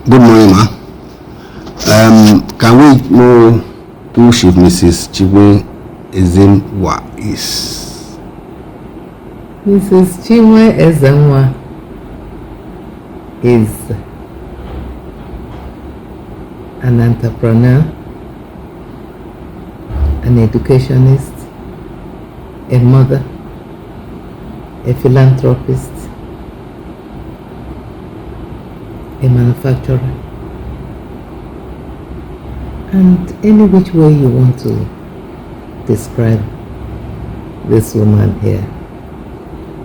Good morning, ma. Can we know who Chief Mrs. Chiwe Ezenwa is? Mrs. Chiwe Ezenwa is an entrepreneur, an educationist, a mother, a philanthropist, a manufacturer, and any which way you want to describe this woman here,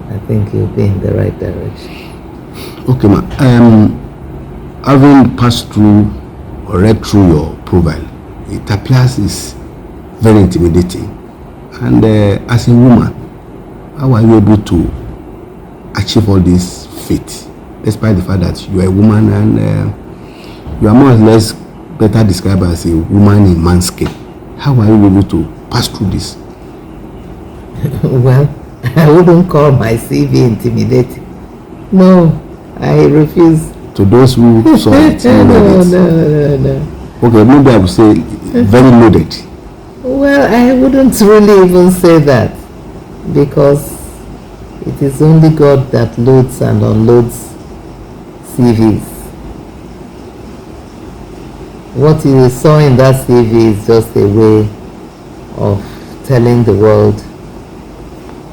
I think you'll be in the right direction. Okay, ma. Having passed through or read through your profile, it appears is very intimidating. And as a woman, how are you able to achieve all this feat, despite the fact that you are a woman and you are more or less better described as a woman in man's skin? How are you able to pass through this? Well, I wouldn't call my CV intimidating. No, I refuse. To those who saw it, No. Okay, maybe I would say very loaded. Well, I wouldn't really even say that, because it is only God that loads and unloads CVs. What you saw in that CV is just a way of telling the world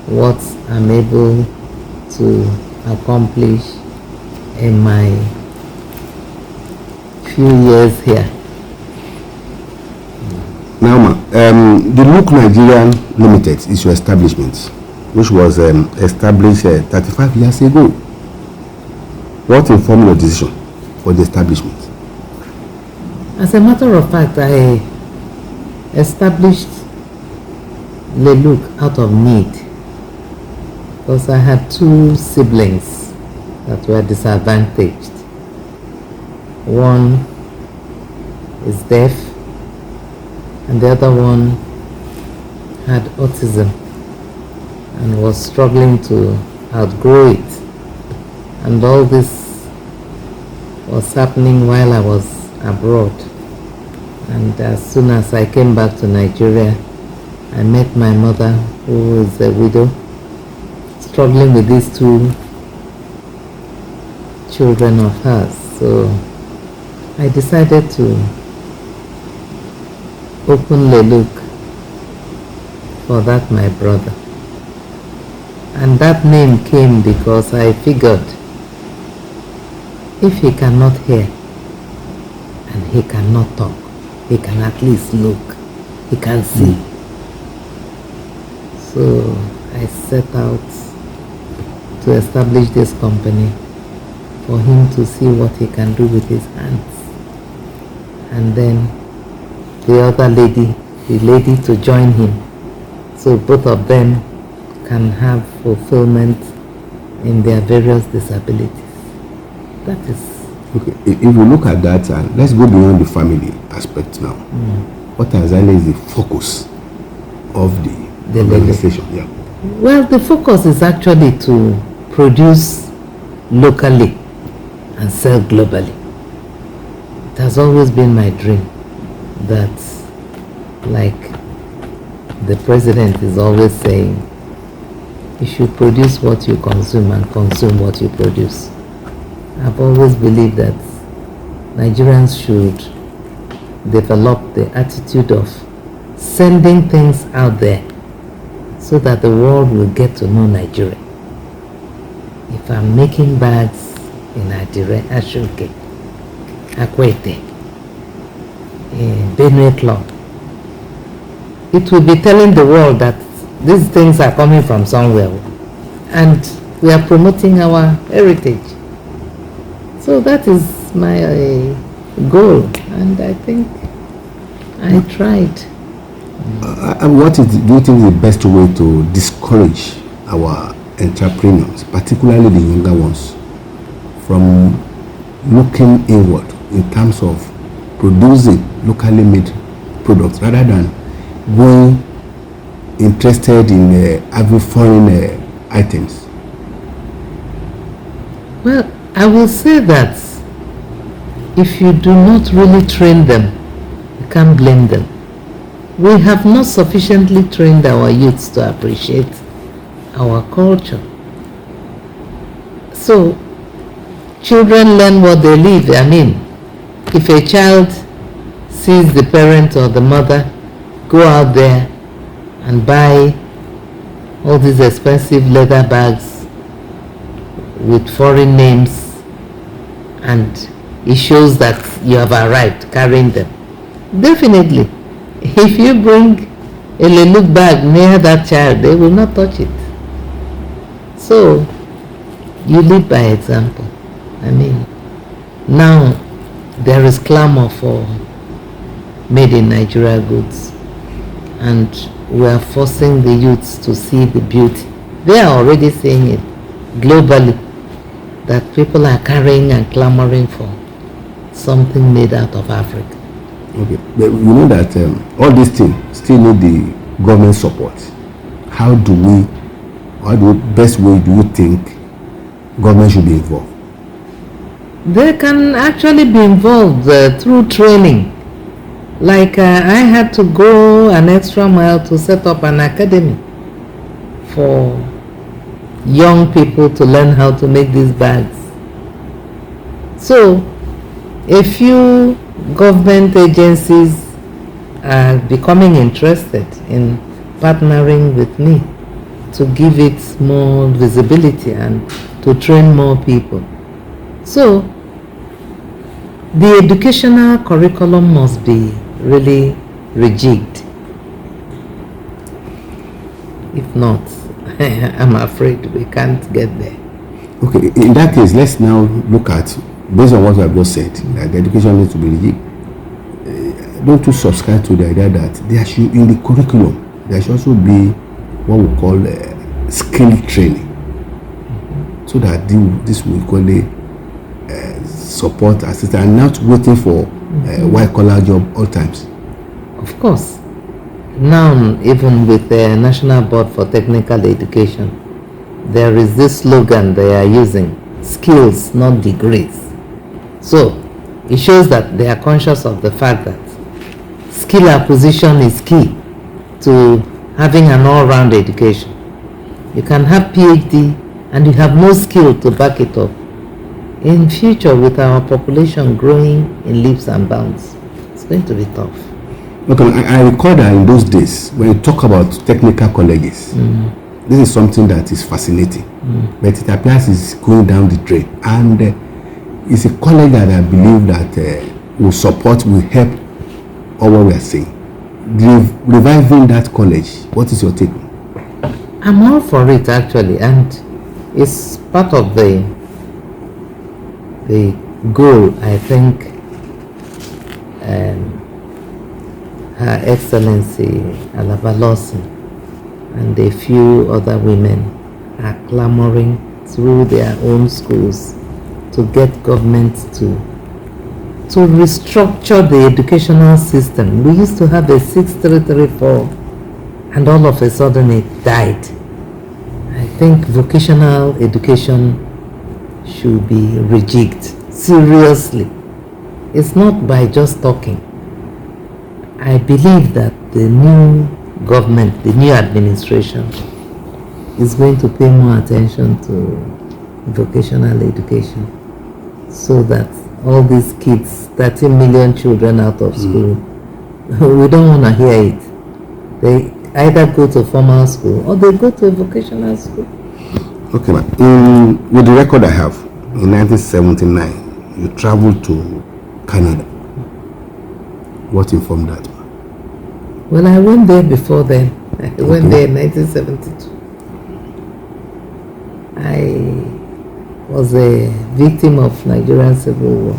what I'm able to accomplish in my few years here. Now, ma, the Look Nigerian Limited is your establishment, which was established 35 years ago. What informed your decision for the establishment? As a matter of fact, I established Le Look out of need, because I had two siblings that were disadvantaged. One is deaf and the other one had autism and was struggling to outgrow it. And all this was happening while I was abroad. And as soon as I came back to Nigeria, I met my mother, who is a widow, struggling with these two children of hers. So I decided to open Le Look for that my brother. And that name came because I figured if he cannot hear and he cannot talk, he can at least look, he can see. So I set out to establish this company for him to see what he can do with his hands. And then the other lady, the lady to join him, so both of them can have fulfillment in their various disabilities. That is. Okay, if you look at that, and let's go beyond the family aspect now. What exactly is the focus of the organization? Yeah. Well, the focus is actually to produce locally and sell globally. It has always been my dream that, like the president is always saying, you should produce what you consume and consume what you produce. I've always believed that Nigerians should develop the attitude of sending things out there so that the world will get to know Nigeria. If I'm making bags in Adire, Ashoke, Akwete, in Benue Club, it will be telling the world that these things are coming from somewhere and we are promoting our heritage. So that is my goal, and I think I tried. What do you think is the best way to discourage our entrepreneurs, particularly the younger ones, from looking inward in terms of producing locally made products rather than being interested in having foreign items? Well, I will say that if you do not really train them, you can't blame them. We have not sufficiently trained our youths to appreciate our culture. So, children learn what they live. I mean, if a child sees the parent or the mother go out there and buy all these expensive leather bags with foreign names, and it shows that you have arrived carrying them, definitely, if you bring a look bag near that child, they will not touch it. So, you lead by example. I mean, now there is clamor for made in Nigeria goods, and we are forcing the youths to see the beauty. They are already seeing it globally, that people are carrying and clamoring for something made out of Africa. Okay, but you know that all these things still need the government support. How best way do you think government should be involved? They can actually be involved through training. Like I had to go an extra mile to set up an academy for young people to learn how to make these bags. So, a few government agencies are becoming interested in partnering with me to give it more visibility and to train more people. So, the educational curriculum must be really rejigged. If not, I'm afraid we can't get there. Okay, in that case, let's now look at, based on what you have just said, that the education needs to be rejigged. Don't you subscribe to the idea that there should, in the curriculum, there should also be what we call skill training, so that this will equally support, assist, and not waiting for white collar job all times. Of course. Now, even with the National Board for Technical Education, there is this slogan they are using: skills, not degrees. So, it shows that they are conscious of the fact that skill acquisition is key to having an all-round education. You can have PhD and you have no skill to back it up. In future, with our population growing in leaps and bounds, it's going to be tough. Okay, I recall that in those days, when you talk about technical colleges, this is something that is fascinating, but it appears it's going down the drain. And it's a college that I believe that will help all what we are saying. Reviving that college, what is your take? I'm all for it, actually, and it's part of the goal, I think, Her Excellency Alaba Lawson and a few other women are clamoring through their own schools to get government to restructure the educational system. We used to have a 6334 and all of a sudden it died. I think vocational education should be rejigged seriously. It's not by just talking. I believe that the new government, the new administration, is going to pay more attention to vocational education, so that all these kids, 30 million children out of school, we don't want to hear it. They either go to formal school or they go to a vocational school. Okay, ma'am. With the record I have, in 1979, you traveled to Canada. What informed that? Well, I went there before then. I went there in 1972. I was a victim of Nigerian Civil War.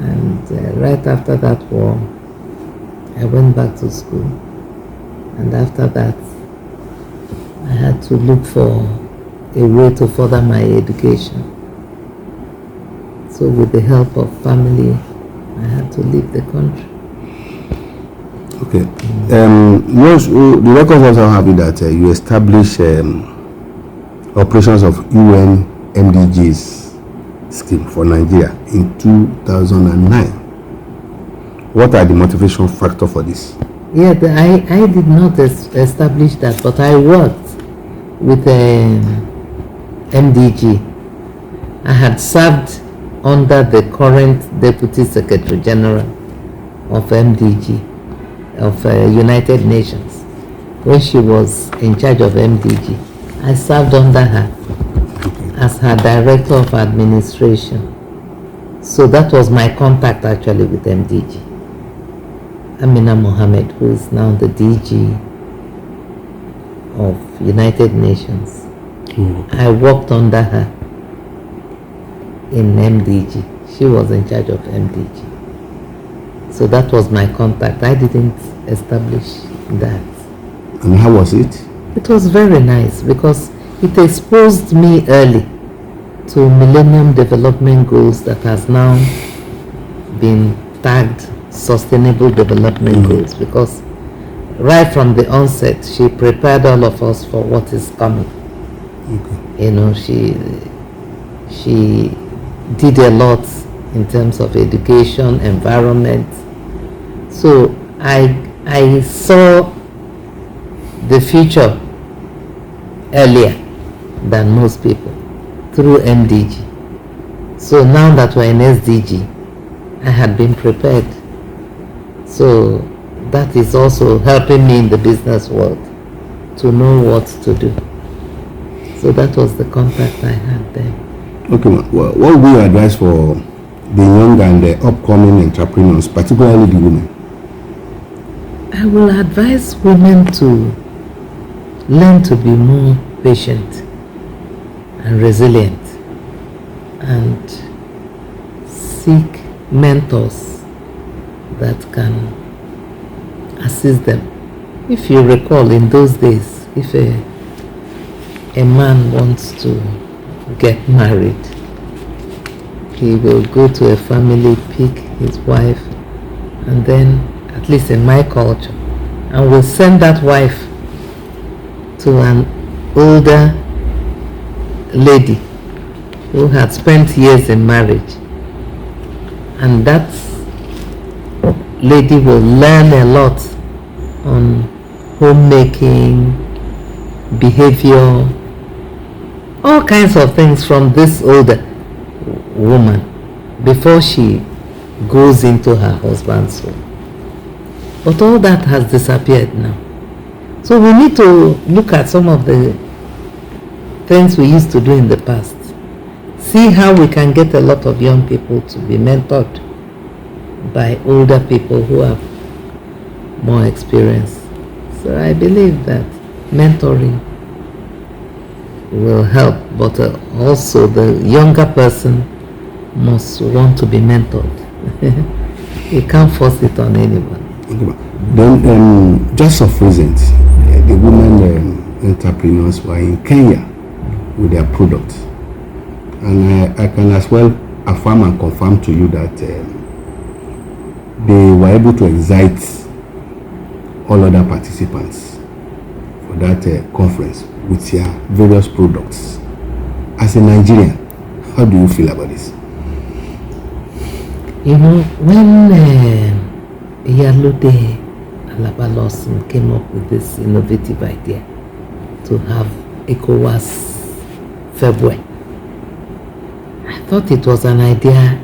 And right after that war, I went back to school. And after that, I had to look for a way to further my education. So with the help of family, I had to leave the country. Okay. The records also have it that you establish operations of UN MDGs scheme for Nigeria in 2009. What are the motivation factor for this? Yeah, I did not establish that, but I worked with MDG. I had served under the current Deputy Secretary General of MDG, of United Nations. When she was in charge of MDG, I served under her as her Director of Administration. So that was my contact actually with MDG. Amina Mohammed, who is now the DG of United Nations. I worked under her in MDG. She was in charge of MDG. So that was my contact. I didn't establish that. And how was it? It was very nice because it exposed me early to Millennium Development Goals that has now been tagged Sustainable Development Goals, because right from the onset she prepared all of us for what is coming. You know, she did a lot in terms of education, environment. So I saw the future earlier than most people through MDG. So now that we're in SDG, I had been prepared. So that is also helping me in the business world to know what to do. So that was the contact I had there. Okay, well, what would you advise for the young and the upcoming entrepreneurs, particularly the women? I will advise women to learn to be more patient and resilient and seek mentors that can assist them. If you recall, in those days, if a man wants to get married, he will go to a family, pick his wife, and then, at least in my culture, and will send that wife to an older lady who had spent years in marriage, and that lady will learn a lot on homemaking, behavior, all kinds of things from this older woman before she goes into her husband's home. But all that has disappeared now. So we need to look at some of the things we used to do in the past. See how we can get a lot of young people to be mentored by older people who have more experience. So I believe that mentoring will help, but also the younger person must want to be mentored. You can't force it on anyone. Then, just of recent, the women entrepreneurs were in Kenya with their products, and I can as well affirm and confirm to you that they were able to excite all other participants for that conference with their various products. As a Nigerian, how do you feel about this? You know, when Iyalode Alaba Lawson came up with this innovative idea to have ECOWAS February, I thought it was an idea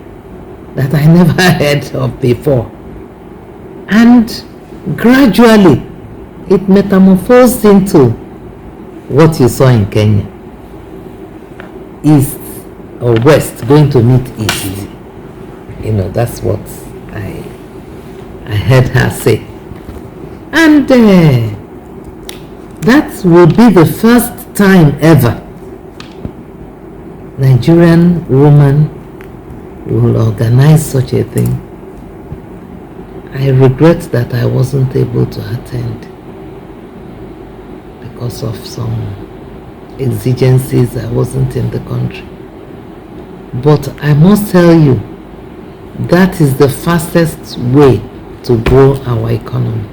that I never heard of before. And gradually, it metamorphosed into what you saw in Kenya. East or West going to meet East. You know, that's what I heard her say. And that would be the first time ever Nigerian woman will organize such a thing. I regret that I wasn't able to attend because of some exigencies. I wasn't in the country. But I must tell you, that is the fastest way to grow our economy,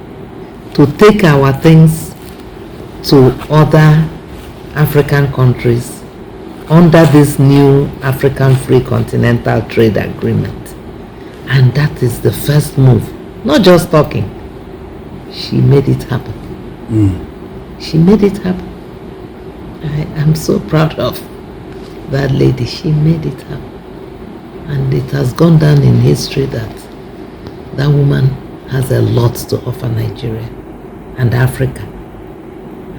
to take our things to other African countries under this new African Free Continental Trade Agreement. And that is the first move. Not just talking. She made it happen. She made it happen. I am so proud of that lady. She made it happen. And it has gone down in history that that woman has a lot to offer Nigeria and Africa.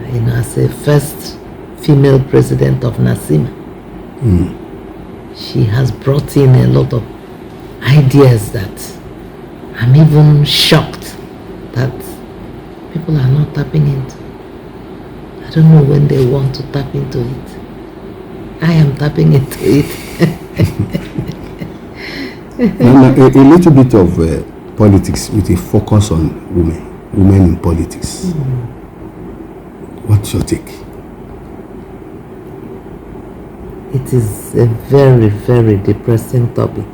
As a first female president of NASIMA, she has brought in a lot of ideas that I'm even shocked that people are not tapping into. I don't know when they want to tap into it. I am tapping into it. Now, a little bit of politics with a focus on women in politics. What's your take? It is a very, very depressing topic,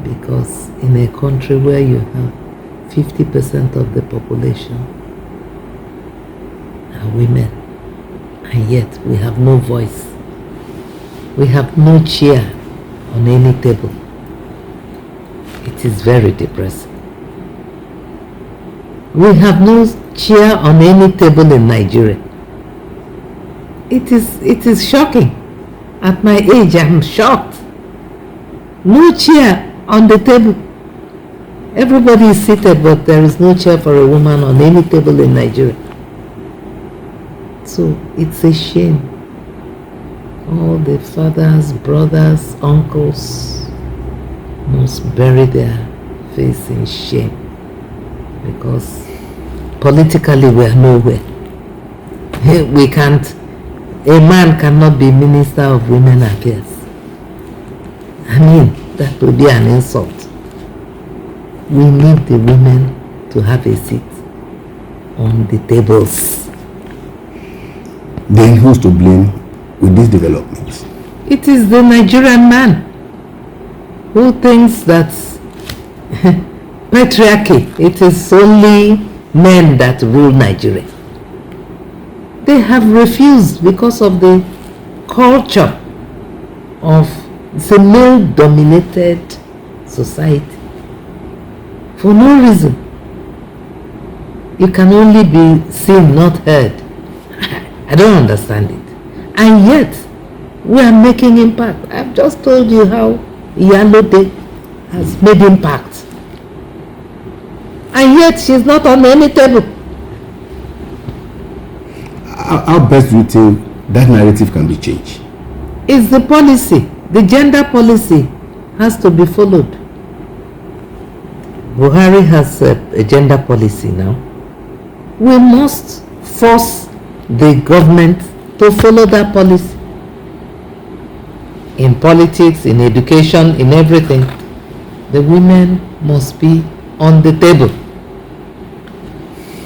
because in a country where you have 50% of the population are women, and yet we have no voice. We have no chair on any table. It is very depressing. We have no chair on any table in Nigeria. It is shocking. At my age, I'm shocked. No chair on the table. Everybody is seated, but there is no chair for a woman on any table in Nigeria. So it's a shame. All the fathers, brothers, uncles must bury their face in shame, because politically we are nowhere. We can't, a man cannot be Minister of Women Affairs. I mean, that would be an insult. We need the women to have a seat on the tables. Then who's to blame with these developments? It is the Nigerian man who thinks that patriarchy, it is only men that rule Nigeria. They have refused because of the culture of the male-dominated society. For no reason. You can only be seen, not heard. I don't understand it. And yet, we are making impact. I've just told you how Iyalode has made impact. And yet, she's not on any table. How best do you think that narrative can be changed? It's the policy. The gender policy has to be followed. Buhari has a gender policy now. We must force the government to follow that policy. In politics, in education, in everything, the women must be on the table.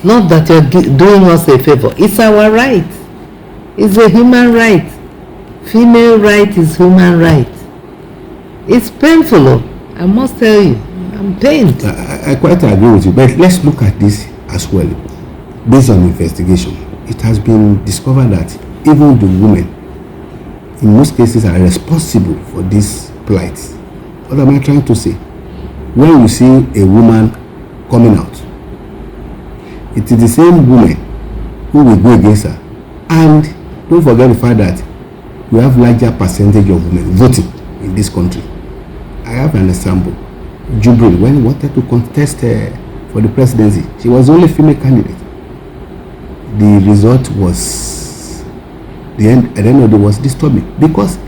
Not that you're doing us a favor. It's our right. It's a human right. Female right is human right. It's painful. I must tell you. I'm pained. I quite agree with you. But let's look at this as well. Based on investigation, it has been discovered that even the women, in most cases, are responsible for this plight. What am I trying to say? When you see a woman coming out, it is the same woman who will go against her. And don't forget the fact that we have larger percentage of women voting in this country. I have an example. Jubril, when he wanted to contest for the presidency, she was the only female candidate. The result was, at the end of the day, was disturbing, because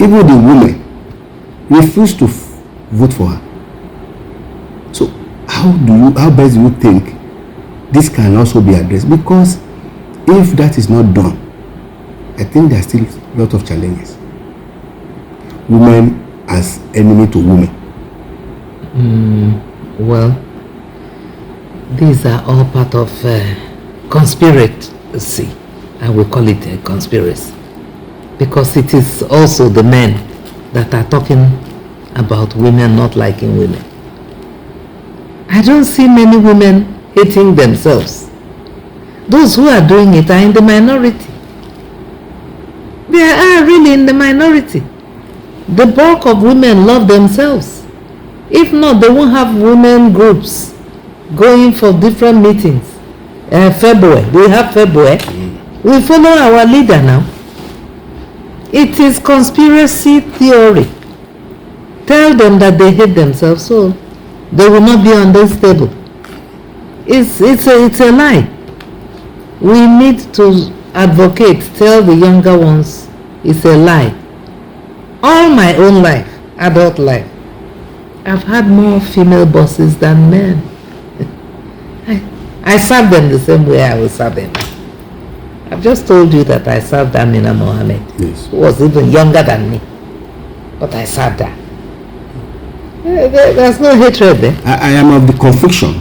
even the women refused to vote for her. So how best do you think this can also be addressed? Because if that is not done, I think there are still a lot of challenges. Women as enemy to women. Well, these are all part of conspiracy. I will call it a conspiracy, because it is also the men that are talking about women not liking women. I don't see many women hating themselves. Those who are doing it are in the minority. There are only in the minority. The bulk of women love themselves. If not, they won't have women groups going for different meetings. February, we have February. We follow our leader now. It is conspiracy theory. Tell them that they hate themselves, so they will not be on this table. It's a lie. We need to advocate, tell the younger ones it's a lie. All my own life, adult life, I've had more female bosses than men. I serve them the same way I will serve them. I've just told you that I served Amina Mohammed, who was even younger than me. But I served her. There's no hatred there. I am of the conviction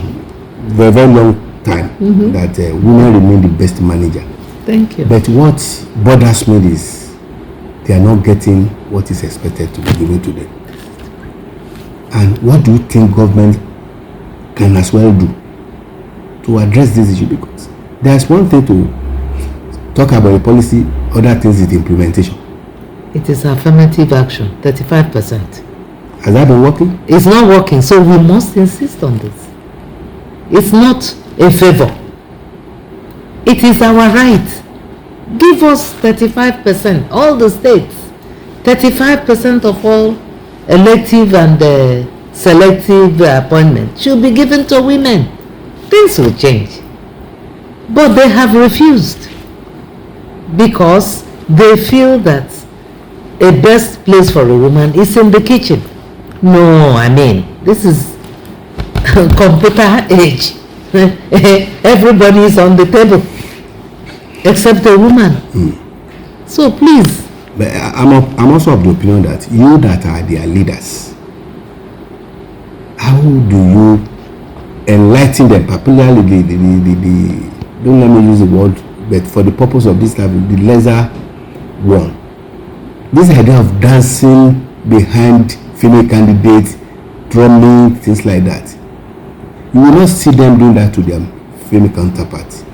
for a very long time that women remain the best manager. Thank you. But what bothers me is they are not getting what is expected to be given to them. And what do you think government can as well do to address this issue? Because there's one thing to talk about a policy, other things is the implementation. It is affirmative action, 35%. Has that been working? It's not working, so we must insist on this. It's not a favor. It is our right. Give us 35%, all the states. 35% of all elective and selective appointments should be given to women. Things will change. But they have refused because they feel that a best place for a woman is in the kitchen. No, I mean, this is computer age. Everybody is on the table except a woman. So please. But I'm also of the opinion that you that are their leaders, how do you enlighten them, particularly the don't let me use the word, but for the purpose of this type, the lesser one. This idea of dancing behind female candidates, drumming, things like that. You will not see them doing that to their female counterparts.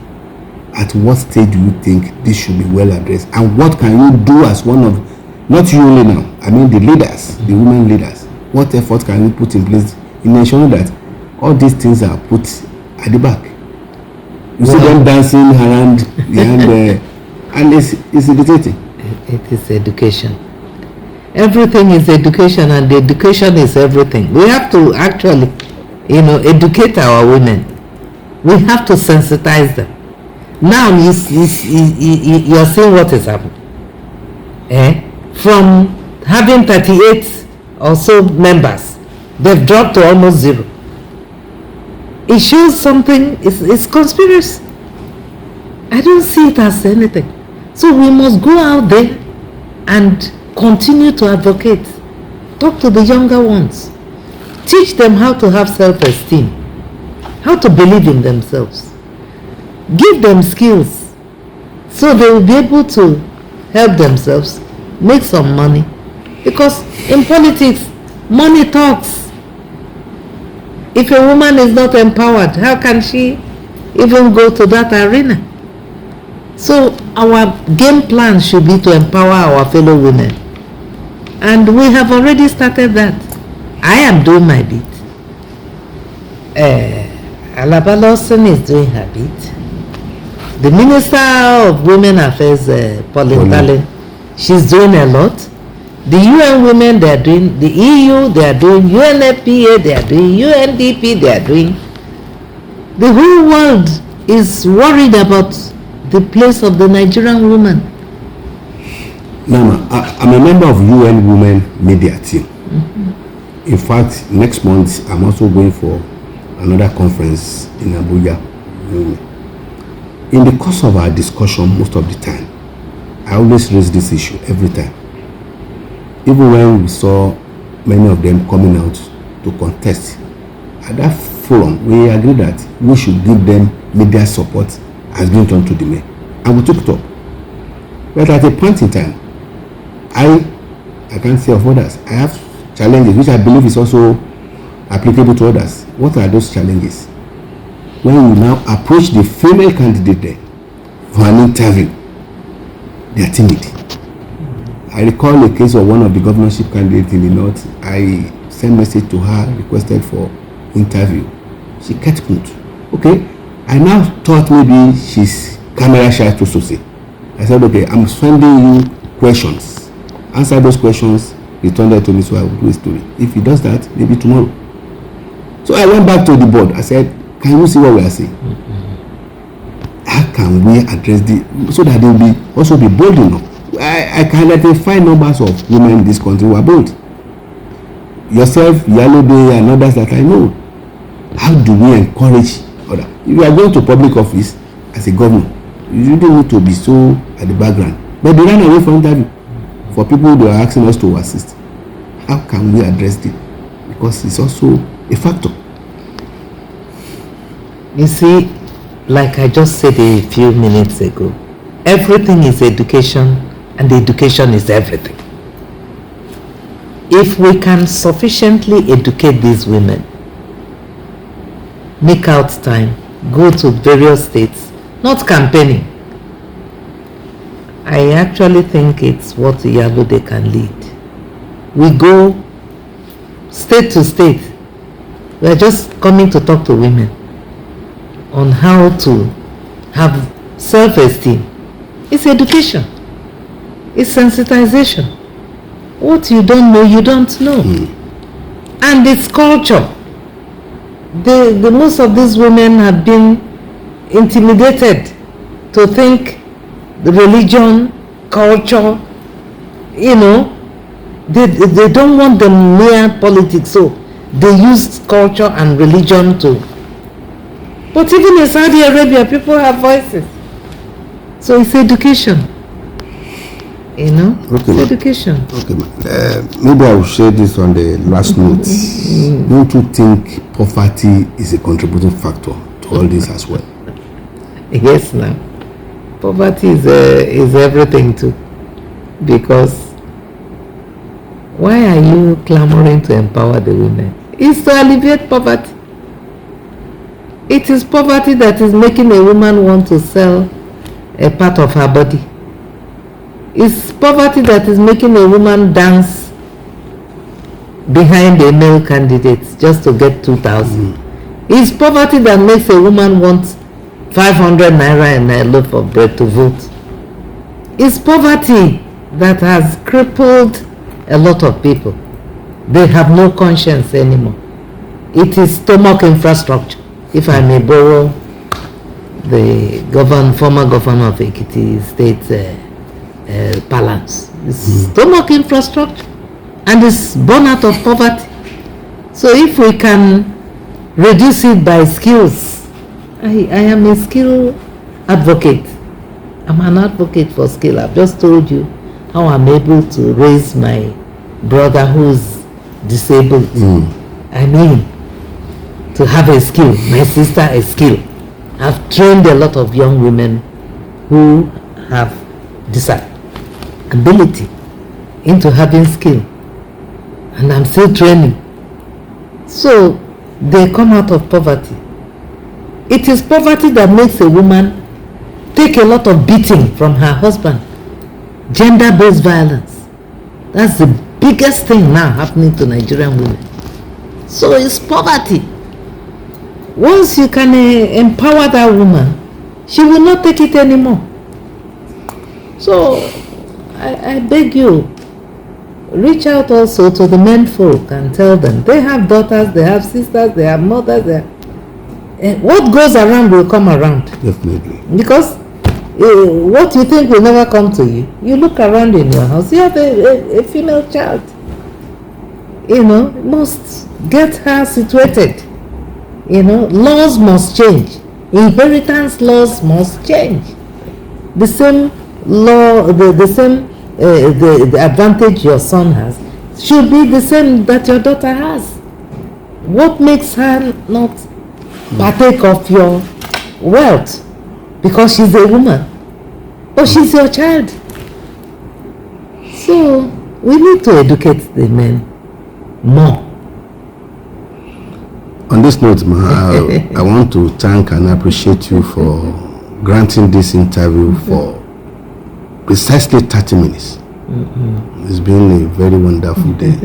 At what stage do you think this should be well addressed? And what can you do as one of, not you only now, I mean the leaders, the women leaders, what effort can you put in place in ensuring that all these things are put at the back? You see them dancing around and it's irritating. It is education. Everything is education, and the education is everything. We have to actually, educate our women. We have to sensitize them. Now you're seeing what is happening. From having 38 or so members, they've dropped to almost zero. It shows something, it's conspiracy. I don't see it as anything. So we must go out there and continue to advocate. Talk to the younger ones. Teach them how to have self-esteem, how to believe in themselves. Give them skills so they will be able to help themselves, make some money. Because in politics, money talks. If a woman is not empowered, how can she even go to that arena? So our game plan should be to empower our fellow women. And we have already started that. I am doing my bit. Alaba Lawson is doing her bit. The Minister of Women Affairs, Pauline Talen, she's doing a lot. The UN women, they are doing, the EU, they are doing, UNFPA, they are doing, UNDP, they are doing. The whole world is worried about the place of the Nigerian woman. Mama, I'm a member of UN Women Media Team. In fact, next month, I'm also going for another conference in Abuja. In the course of our discussion, most of the time, I always raise this issue every time. Even when we saw many of them coming out to contest, at that forum, we agreed that we should give them media support as being done to the men. And we took it up. But at a point in time, I can't say of others, I have challenges which I believe is also applicable to others. What are those challenges? When you now approach the female candidate there for an interview, they are timid. I recall a case of one of the governorship candidates in the north. I sent message to her, requested for interview. She kept mute. Okay, I now thought maybe she's camera shy to say. I said, okay, I'm sending you questions. Answer those questions, return them to me so I will do a story. If he does that, maybe tomorrow. So I went back to the board. I said, can you see what we are saying? How can we address so that they will also be bold enough? I can identify numbers of women in this country who are bold. Yourself, Yellow Day, and others that I know. How do we encourage others? If you are going to public office as a governor, you don't need to be so at the background. But they ran away from interview for people they are asking us to assist. How can we address it? Because it's also a factor. You see, like I just said a few minutes ago, everything is education, and education is everything. If we can sufficiently educate these women, make out time, go to various states, not campaigning, I actually think it's what Iyalode can lead. We go state to state. We are just coming to talk to women on how to have self-esteem. It's education. It's sensitization. What you don't know, you don't know. And it's culture. The most of these women have been intimidated to think the religion, culture, they don't want the mere politics, so they use culture and religion to. But even in Saudi Arabia, people have voices. So it's education. Okay, it's education. Okay, maybe I will share this on the last note. Don't you think poverty is a contributing factor to all this as well? Yes, now. Poverty is everything too. Because why are you clamoring to empower the women? It's to alleviate poverty. It is poverty that is making a woman want to sell a part of her body. It's poverty that is making a woman dance behind a male candidate just to get 2,000. It's poverty that makes a woman want 500 naira and a loaf of bread to vote. It's poverty that has crippled a lot of people. They have no conscience anymore. It is stomach infrastructure. If I may borrow the former governor of Ekiti State balance. It's stomach infrastructure, and it's born out of poverty. So if we can reduce it by skills, I am a skill advocate. I'm an advocate for skill. I've just told you how I'm able to raise my brother who's disabled. I mean, to have a skill, my sister a skill. I've trained a lot of young women who have disability into having skill, and I'm still training. So they come out of poverty. It is poverty that makes a woman take a lot of beating from her husband. Gender-based violence. That's the biggest thing now happening to Nigerian women. So it's poverty. Once you can empower that woman, she will not take it anymore. So I beg you, reach out also to the men folk and tell them they have daughters, they have sisters, they have mothers. What goes around will come around. Definitely. Because what you think will never come to you, you look around in your house, you have a female child. Must get her situated. Laws must change. Inheritance laws must change. The same law, the advantage your son has should be the same that your daughter has. What makes her not partake of your wealth? Because she's a woman, but she's your child. So we need to educate the men more. On this note, I want to thank and appreciate you for granting this interview for precisely 30 minutes. It's been a very wonderful day.